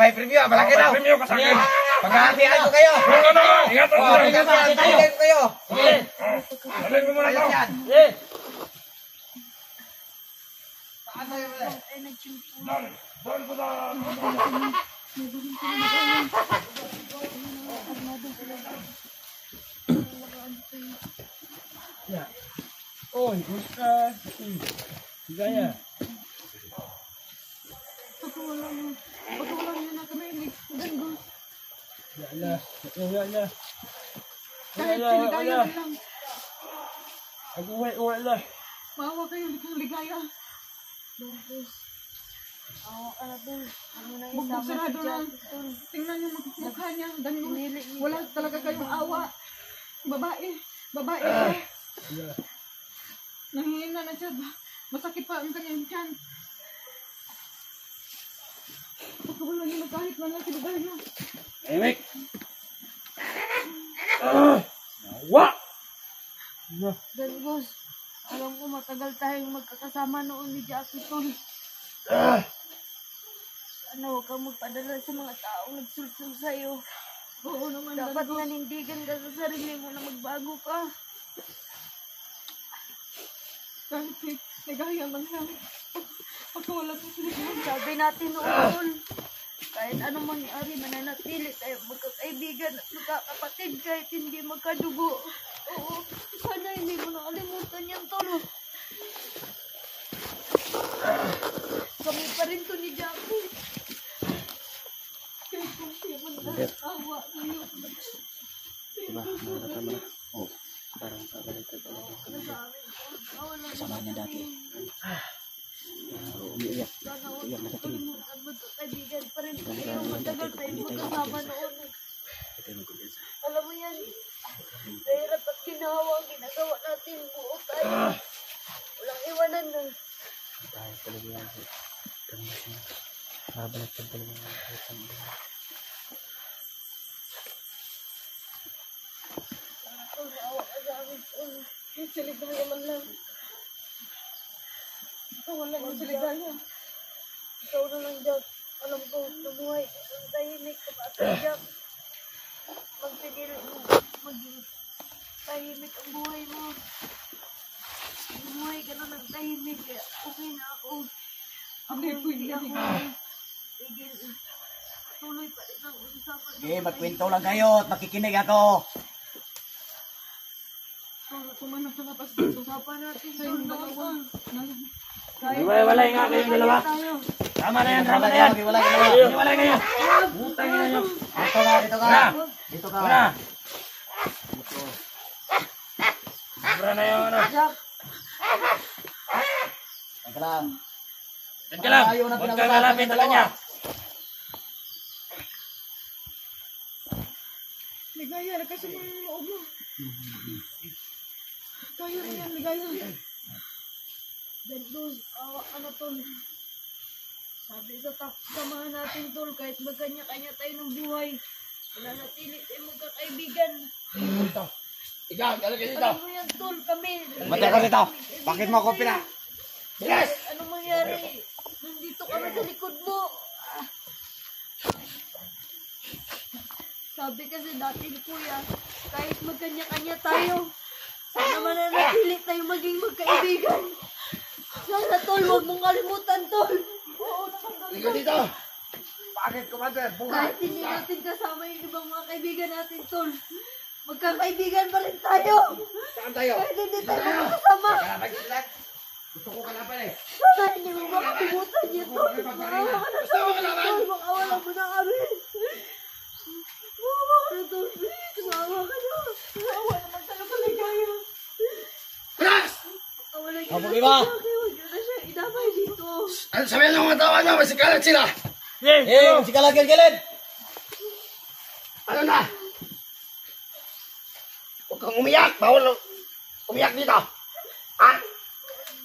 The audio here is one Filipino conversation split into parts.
May premyo, malaki daw. Maghahatian ko kayo. Maghahatian kayo. May premyo, malaki daw. Maghahatian ko kayo. Maghahatian kayo. Alin mo muna ito. Doon ko na. Oy, gusta. Gaya. Pagkawalan nyo na kami, ganda. Wala. Kahit siligaya lang. Wala. Maawa kayo, ligaya. Bugbog sarado lang. Tingnan yung mukha niya. Wala talaga kayong awa. Babae siya. Nangihina na siya. Masakit pa ang kanyang tiyan. Pagkawalan nyo na kahit man lang siligaya. Emek! Nawa! Dalgos, alam ko matagal tayong magkakasama noon ni Jackie Tol. Ano, huwag kang magpadala sa mga taong nagsulsul sa'yo. Oo naman, dapat nanindigan ka sa sarili mo na magbago ka. Kahit nagaya man lang. Pagkawala po sila. Sabi natin noon, kahit ano mangyari, mananatili tayo magkakaibigan at magkakapatid kahit hindi magkadugo. Oo, sana hindi mo nakalimutan yan, Tol. Kami pa rin to ni Jackie. Kahit kung siya man awa sa'yo. Diba, nakakatama na. Oo, parang kagalit talaga. Kasama niya dati. Umiiyak. Umiiyak, nakatingin. Magkakaibigan pa rin tayo. Matagal tayo magkasama noon. Alam mo yan, sa hirap at ginawa ang ginagawa natin, buo tayo. Walang iwanan na. Tayo talaga yan. Babalik ka talaga yan. Tol, maawa ka sa amin, Tol. Siligaya man lang. Ikaw wala yung siligaya. Ikaw na lang, Jack. Alam ko, nabuhay. Ang tahimik ka pa sa Jack. Magpigil mo. Maging tahimik ang buhay mo. Buhay ka na ng tahimik. Kaya okay na ako. Hindi ako. Tigil. Tuloy pa rin ang usapan. Sige, magkwento lang kayo at makikinig ako. Kumanak sa lapas. Usapan natin. Tol, dalawa. Hiwalay nga kayong dalawa. Tama na yan. Hiwalay kayo. Butang na nyo. Dito ka. Dito ka. Una. Sobra na yung ano. Teka lang. Diyan ka lang. Huwag kang lalapit sa kanya. Ligaya, nagkasama yung loob mo. Kaya rin yan, ligaya. Gandos, ano Tol? Sabi sa samahan natin, Tol, kahit magkanya-kanya tayo ng buhay, wala natili tayo magkakaibigan. Ikaw, galing ka dito. Alam mo yan, Tol, kami. Matay ko dito. Bakit mo ako pina? Bilis! Anong mangyari? Nandito kami sa likod mo. Sabi kasi dati ni Kuya, kahit magkanya-kanya tayo, sana mananatili tayo maging magkaibigan. Sana, Tol, huwag mong kalimutan, Tol. Oo, Galing ka dito. Bakit, Commander? kahit hindi natin kasama yung ibang mga kaibigan natin, Tol. Magkakaibigan pa rin tayo. Saan tayo? Kahit hindi tayo magkasama. Gusto ko kalaban eh. Sana hindi mo makalimutan yun, Tol. Maawa ka na Gusto mo kalaban? Tol. Makawala mo na kami. Maawa ka na, Tol. Please, maawa ka na. Maawa naman tayo paligaya. Alas! Makawala ka Apo, na iba. sa akin. Huwag ka na siya idamay dito. Ano sabihin ng mga tawa niyo? Masikalat sila. Si kalagil-gilid. Ano na? Huwag kang umiyak. Bawal umiyak dito. Ha?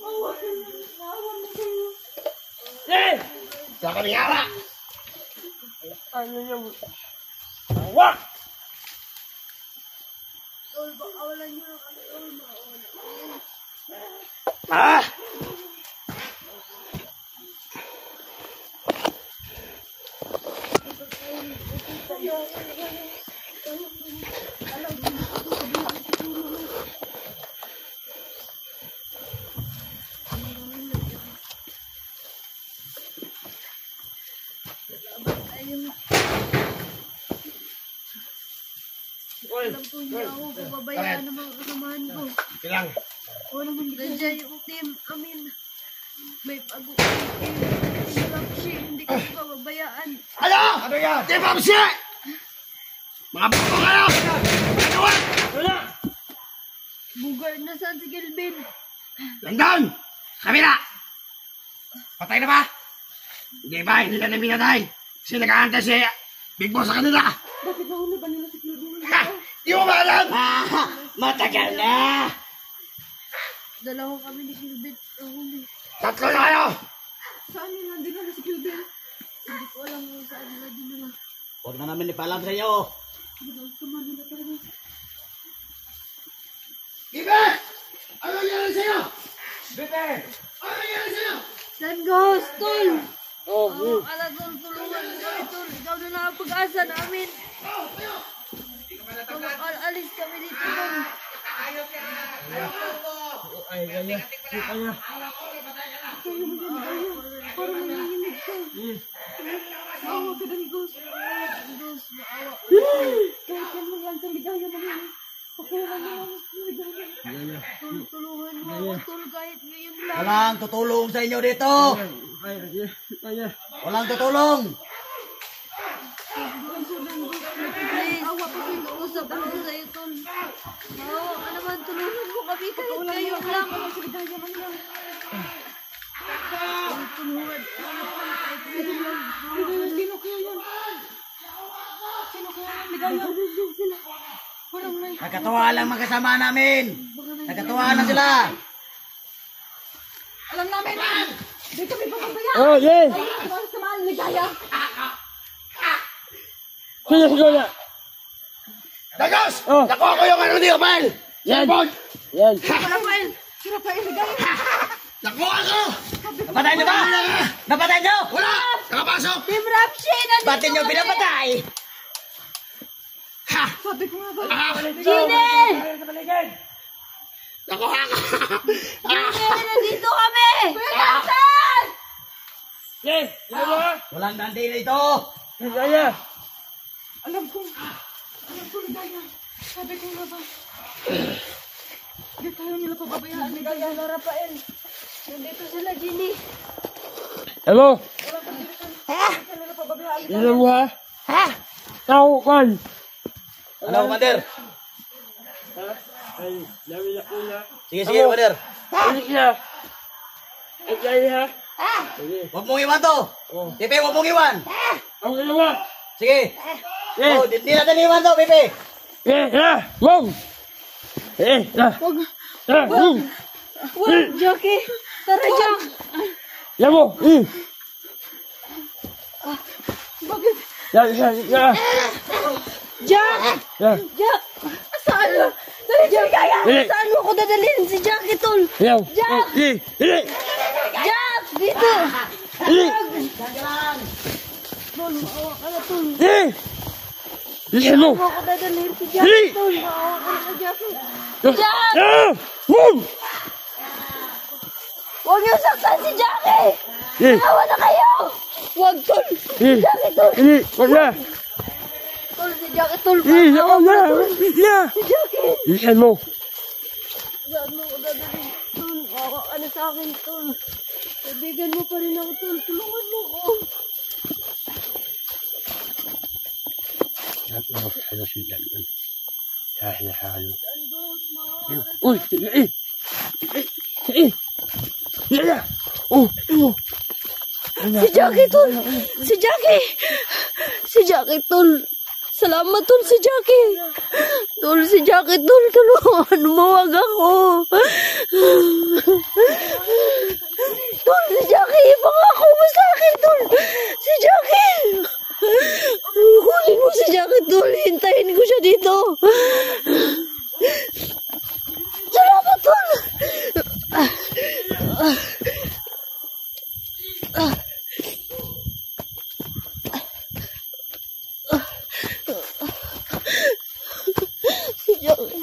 Maawa ka na. Maawa na kayo. Sila kami hara. Tol, pakawalan niyo na kami. Tol, maawa na kayo. Ah! Alam ko hindi ako pababayaan ng mga kasamahan ko. Ilang? O naman nandiyan yung team. Amin. May pag-uwi. Hindi ko pababayaan. Ano? Ano yan? Di ba siya? Mga buko kayo! Ano? Bugar na saan si Kelvin? Nandun! Kamila! Patay na ba? Hindi ba? Hindi na namin natay. Kasi nag-aantay si Big Boss sa kanila. Bakit nahuli ba nila si Kelvin? Ha! Di mo ba alam? Matagal na. Dalawa kami ni Kelvin. Nahuli. Tatlo na kayo! Saan nila dinala si Kelvin? Hindi ko alam kung saan nila dinala. Huwag na namin ipaalam sa iyo. Tama nila talaga. Bibe! Ano nangyari sa'yo? Bibe! Ano nangyari sa'yo? San Ghost, Tol! Oo, ala Tol, tulungan mo kami, Tol. Ikaw na lang ang pag-asa namin. Tol, alis kami dito, Tol. Parang nanginginig ka. Maawa ka ng Ghost. Ghost, maawa. Kahit yan mo lang sa ligaya namin. Pakuha mo lang sa ligaya. Tol, tulungan mo ako, Tol, kahit ngayon lang. Walang tutulong sa inyo dito. Walang tutulong. Please, usap ako sa'yo, Tol. Maawa ka naman, tulungan mo kami kahit ngayon lang. Tulungan. Sino kaya yan? Sino kaya yan? Ligaya. Sila. Parang may... Nagkatuwa lang magkasama namin. Nagkatuwa lang sila. Alam namin! Di kami papabayaan! Oh, yes! Ay, samahan, ligaya! Sige, sige. Dagos! Oh. Nakuha ko yung ano ni Rafael! Yan! Cellphone! Yan! Rafael! Si Rafael, ligaya! Nakuha ko! Napatay niyo ba? Napatay niyo? Wala! Nakapasok! Team Rapshi! Nandito Ba't niyo kami! pinapatay? Ha! Sabi ko nga ba? Gine! Nakuha ko! Gine! Nandito kami! Kuya Jackson! Yes! Ano? Walang dante dito. Ligaya! Alam ko, ligaya. Sabi ko nga ba? Hindi tayo nila pababayaan. Ligaya na Rafael. Nandito sila, Ginny. Hello? Hindi nila pababayaan. Ano mo ha? Ha? Tao kan! Ano, Commander? Ay, dami na una. Sige, sige, Commander. Balik na! Ligaya ha? Huwag mong iwan to. Pepe, huwag mong iwan. Ang ginawa! Sige. Eh! Oh, di natin iwan to, Pepe. Eh! Ha! Wag! Eh! Ha! Wag! Ha! Wag, Jackie! Tara, Jack! Yan mo! Bakit? Yan! Yan! Yan! Jack! Yan! Jack! Saan mo? Dali, Jack! Dali. Saan mo ko dadalhin si Jackie, Tol? Yan! Jack! Eh! Eh! Jack! Dito! Eh! Tol, maawa ka na, Tol. Eh! Yan mo! Maawa ko dadalhin si Dali. Jackie, Tol. Maawa ka na, Jackie. Jack! Ah! Wag! Huwag niyo saktan si Jackie! Eh! Maawa na kayo! Huwag, Tol! Eh! Jackie, Tol! Eh! Wag na! Tol, si Jackie, tol. Ako na. Na. Jackie. Iyan mo. Saan mo ko dadalhin? Tol, awa ka na sa akin, tol. Kaibigan mo pa rin ako, tol. Tulungan mo ko. Ano si Dalman? Halo. Andos, mga. Uy! Yaya! Oh! Si Jackie, tol. Si Jackie. Si Jackie, tol. Salamat, tol, si Jackie. Tol, si Jackie, tol. Tulungan mo, wag ako. Tol, si Jackie. Pangako mo sa akin, tol. Si Jackie. Kunin mo si Jackie, tol. Hintayin ko siya dito. Salamat, tol. Si Jackie.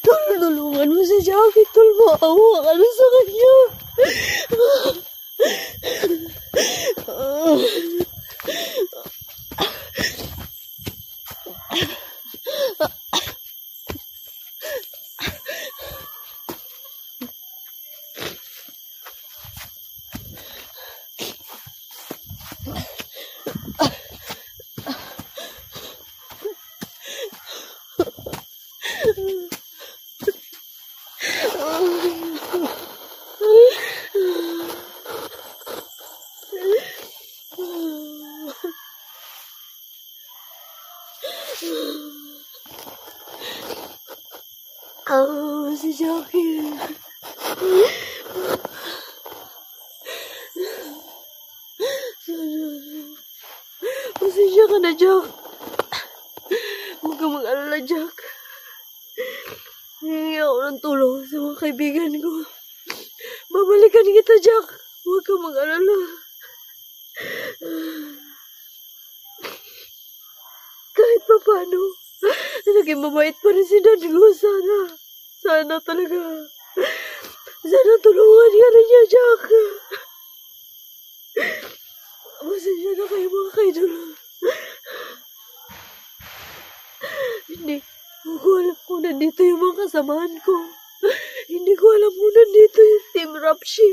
Tol, tulungan mo si Jackie, tol. Maawa ka na sa kanya. Si Jackie. Pasensya ka na, Jack. Huwag ka mag-alala, Jack. Hingi ako ng tulong sa mga kaibigan ko. Babalikan kita, Jack. Huwag ka mag-alala. Kahit pa paano, naging mabait pa rin si Dad ko. Sana talaga. Sana tulungan ka rin niya, Jack. Pasensya na kayo, mga kaidol. Hindi ko alam kung nandito yung mga kasamahan ko. Hindi ko alam kung nandito yung Team Rapshi.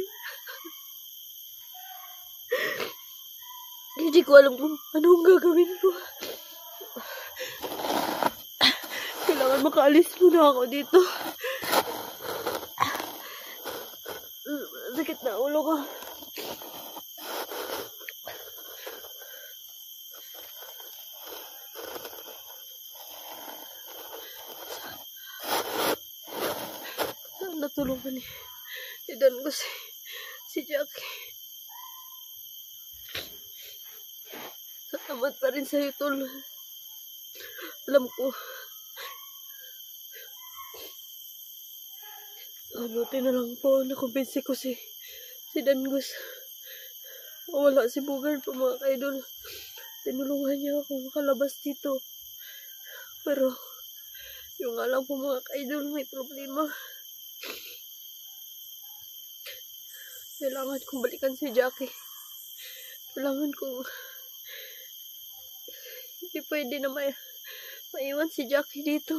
Hindi ko alam kung anong gagawin ko. Kailangan makaalis muna ako dito. Sakit na ulo ko. Natulungan ni Dan ko si Jackie. Salamat pa rin sa'yo, tol. Alam ko. Buti na lang po, nakumbinsi ko si Dangus. Wala si Bugard po, mga kaidol. Tinulungan niya ako makalabas dito. Pero, yung alam po, mga kaidol, may problema. Kailangan kong balikan si Jackie. Kailangan kong hindi pwede na maiwan si Jackie dito.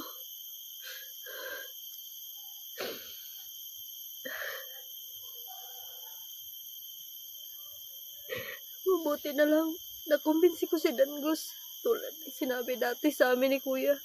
Mabuti na lang nakumbinsi ko si Dangus tulad ng sinabi dati sa amin ni Kuya.